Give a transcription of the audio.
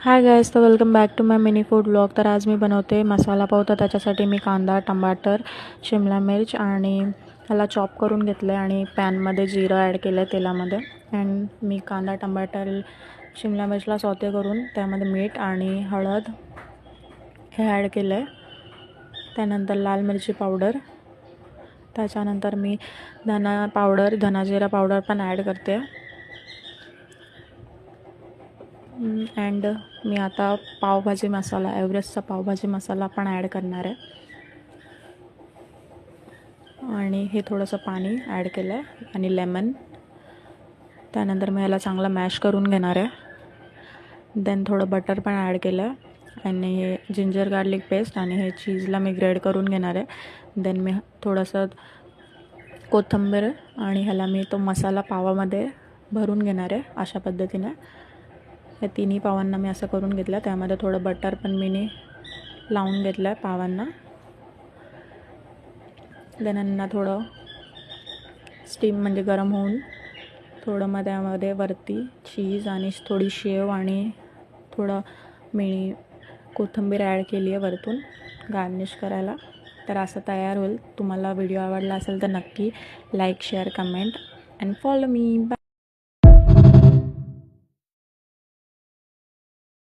हाय guys, तर welcome back to my mini food vlog. तर आज मी बनवते मसाला पाव. तर त्याच्यासाठी मी कांदा, टमाटर, शिमला मिर्च आणि ह्याला चॉप करून घेतलं आहे आणि पॅनमध्ये जिरं ॲड केलं आहे तेलामध्ये. अँड मी कांदा, टमाटर, शिमला मिर्चला सौते करून त्यामध्ये मीठ आणि हळद हे ॲड केलं आहे. त्यानंतर लाल मिरची पावडर, त्याच्यानंतर मी धना जिरा पावडर पण ॲड करते. अँड मी आता पावभाजी मसाला, एव्हरेस्टचा पावभाजी मसाला पण ॲड करणार आहे आणि हे थोडंसं पाणी ॲड केलं आहे आणि लेमन. त्यानंतर मी ह्याला चांगला मॅश करून घेणार आहे. देन थोडं बटर पण ॲड केलं आहे आणि हे जिंजर गार्लिक पेस्ट आणि हे चीजला मी ग्रेड करून घेणार आहे. देन मी थोडंसं कोथिंबीर आणि ह्याला मी तो मसाला पावामध्ये भरून घेणार आहे. अशा पद्धतीने या तिन्ही पावांना मी असं करून घेतलं. त्यामध्ये थोडं बटर पण मी लावून घेतलं आहे पावांना. देन यांना थोडं स्टीम म्हणजे गरम होऊन थोडं मग त्यामध्ये वरती चीज आणि थोडी शेव आणि थोडं कोथिंबीर ॲड केली आहे वरतून गार्निश करायला. तर असं तयार होईल. तुम्हाला व्हिडिओ आवडला असेल तर नक्की like, share, comment and follow me. Bye.